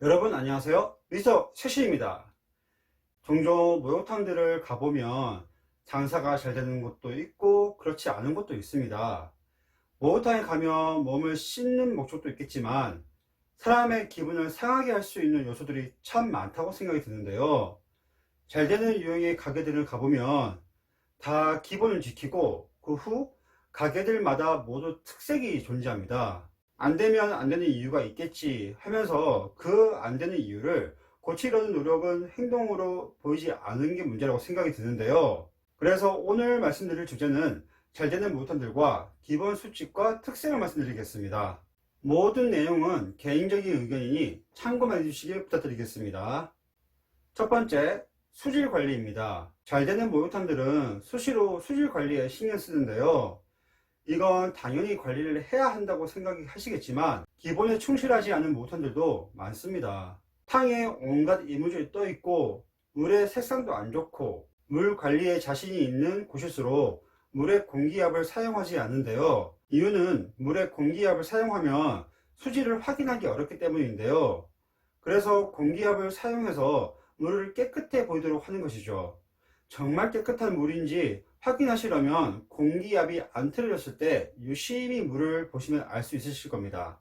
여러분 안녕하세요. 미스터 최씨입니다. 종종 목욕탕들을 가보면 장사가 잘 되는 곳도 있고 그렇지 않은 곳도 있습니다. 목욕탕에 가면 몸을 씻는 목적도 있겠지만 사람의 기분을 상하게 할 수 있는 요소들이 참 많다고 생각이 드는데요. 잘 되는 유형의 가게들을 가보면 다 기본을 지키고 그 후 가게들마다 모두 특색이 존재합니다. 안 되면 안 되는 이유가 있겠지 하면서 그 안 되는 이유를 고치려는 노력은 행동으로 보이지 않은 게 문제라고 생각이 드는데요. 그래서 오늘 말씀드릴 주제는 잘 되는 목욕탕들과 기본 수칙과 특색을 말씀드리겠습니다. 모든 내용은 개인적인 의견이니 참고만 해주시길 부탁드리겠습니다. 첫 번째, 수질 관리입니다. 잘 되는 목욕탕들은 수시로 수질 관리에 신경 쓰는데요. 이건 당연히 관리를 해야 한다고 생각하시겠지만 기본에 충실하지 않은 목욕탕들도 많습니다. 탕에 온갖 이물질이 떠 있고 물의 색상도 안 좋고 물 관리에 자신이 있는 곳일수록 물의 공기압을 사용하지 않는데요. 이유는 물의 공기압을 사용하면 수질을 확인하기 어렵기 때문인데요. 그래서 공기압을 사용해서 물을 깨끗해 보이도록 하는 것이죠. 정말 깨끗한 물인지 확인하시려면 공기압이 안 틀어졌을 때 유심히 물을 보시면 알 수 있으실 겁니다.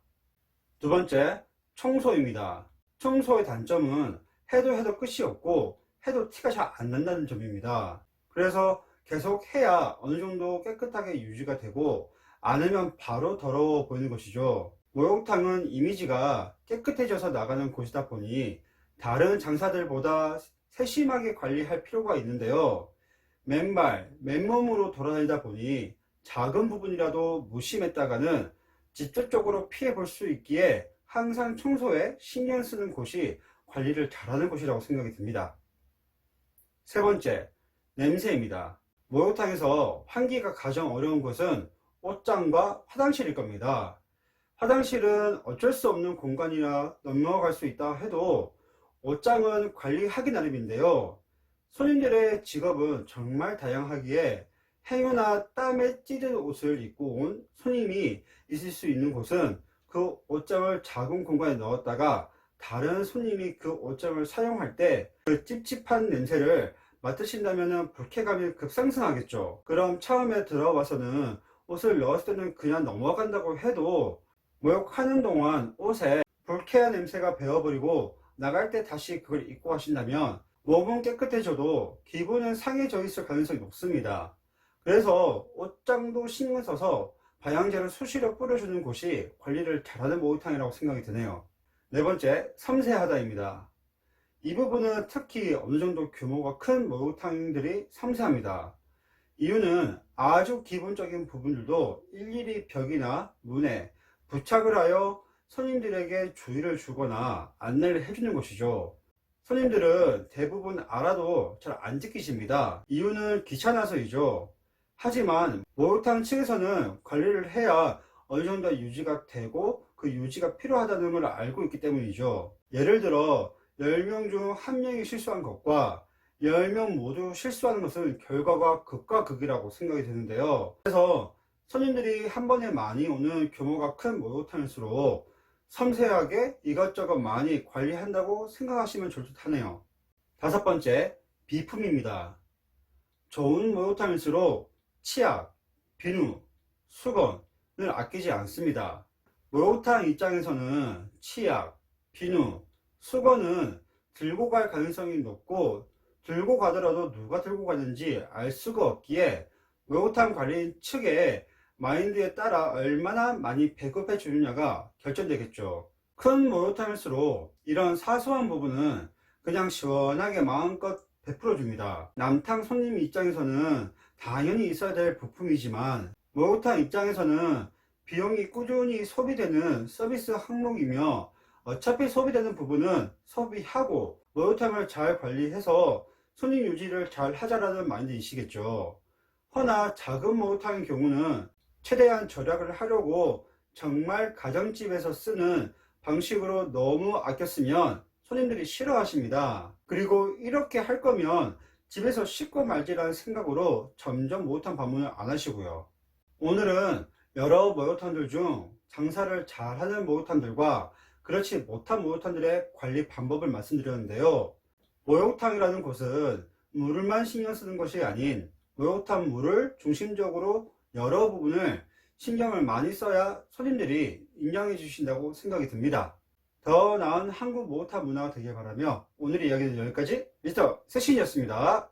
두 번째, 청소입니다. 청소의 단점은 해도 끝이 없고 해도 티가 잘 안 난다는 점입니다. 그래서 계속 해야 어느 정도 깨끗하게 유지가 되고 안 하면 바로 더러워 보이는 것이죠. 목욕탕은 이미지가 깨끗해져서 나가는 곳이다 보니 다른 장사들보다 세심하게 관리할 필요가 있는데요. 맨발, 맨몸으로 돌아다니다 보니 작은 부분이라도 무심했다가는 직접적으로 피해 볼 수 있기에 항상 청소에 신경 쓰는 곳이 관리를 잘하는 곳이라고 생각이 듭니다. 세 번째, 냄새입니다. 목욕탕에서 환기가 가장 어려운 곳은 옷장과 화장실일 겁니다. 화장실은 어쩔 수 없는 공간이라 넘어갈 수 있다 해도 옷장은 관리하기 나름인데요. 손님들의 직업은 정말 다양하기에 행유나 땀에 찌든 옷을 입고 온 손님이 있을 수 있는 곳은 그 옷장을 작은 공간에 넣었다가 다른 손님이 그 옷장을 사용할 때 그 찝찝한 냄새를 맡으신다면 불쾌감이 급상승하겠죠. 그럼 처음에 들어와서는 옷을 넣었을 때는 그냥 넘어간다고 해도 목욕하는 동안 옷에 불쾌한 냄새가 배어버리고 나갈 때 다시 그걸 입고 가신다면 몸은 깨끗해져도 기분은 상해져 있을 가능성이 높습니다. 그래서 옷장도 신경 써서 방향제를 수시로 뿌려주는 곳이 관리를 잘하는 목욕탕이라고 생각이 드네요. 네 번째, 섬세하다입니다. 이 부분은 특히 어느 정도 규모가 큰 목욕탕들이 섬세합니다. 이유는 아주 기본적인 부분들도 일일이 벽이나 문에 부착을 하여 손님들에게 주의를 주거나 안내를 해주는 것이죠. 손님들은 대부분 알아도 잘 안 지키십니다. 이유는 귀찮아서이죠. 하지만 목욕탕 측에서는 관리를 해야 어느 정도 유지가 되고 그 유지가 필요하다는 걸 알고 있기 때문이죠. 예를 들어 10명 중 1명이 실수한 것과 10명 모두 실수하는 것은 결과가 극과 극이라고 생각이 드는데요. 그래서 손님들이 한 번에 많이 오는 규모가 큰 목욕탕일수록 섬세하게 이것저것 많이 관리한다고 생각하시면 좋을 듯 하네요. 다섯 번째, 비품입니다. 좋은 목욕탕일수록 치약, 비누, 수건을 아끼지 않습니다. 목욕탕 입장에서는 치약, 비누, 수건은 들고 갈 가능성이 높고 들고 가더라도 누가 들고 가는지 알 수가 없기에 목욕탕 관리인 측의 마인드에 따라 얼마나 많이 배급해 주느냐가 결정되겠죠. 큰 목욕탕일수록 이런 사소한 부분은 그냥 시원하게 마음껏 베풀어 줍니다. 남탕 손님 입장에서는 당연히 있어야 될 부품이지만 목욕탕 입장에서는 비용이 꾸준히 소비되는 서비스 항목이며 어차피 소비되는 부분은 소비하고 목욕탕을 잘 관리해서 손님 유지를 잘 하자라는 마인드이시겠죠. 허나 작은 목욕탕의 경우는 최대한 절약을 하려고 정말 가정집에서 쓰는 방식으로 너무 아껴 쓰면 손님들이 싫어하십니다. 그리고 이렇게 할 거면 집에서 씻고 말지라는 생각으로 점점 목욕탕 방문을 안 하시고요. 오늘은 여러 목욕탕들 중 장사를 잘하는 목욕탕들과 그렇지 못한 목욕탕들의 관리 방법을 말씀드렸는데요. 목욕탕이라는 곳은 물만 신경 쓰는 것이 아닌 목욕탕 물을 중심적으로 여러 부분을 신경을 많이 써야 손님들이 인정해 주신다고 생각이 듭니다. 더 나은 한국 목욕탕 문화가 되길 바라며 오늘의 이야기는 여기까지, 미스터 세신이었습니다.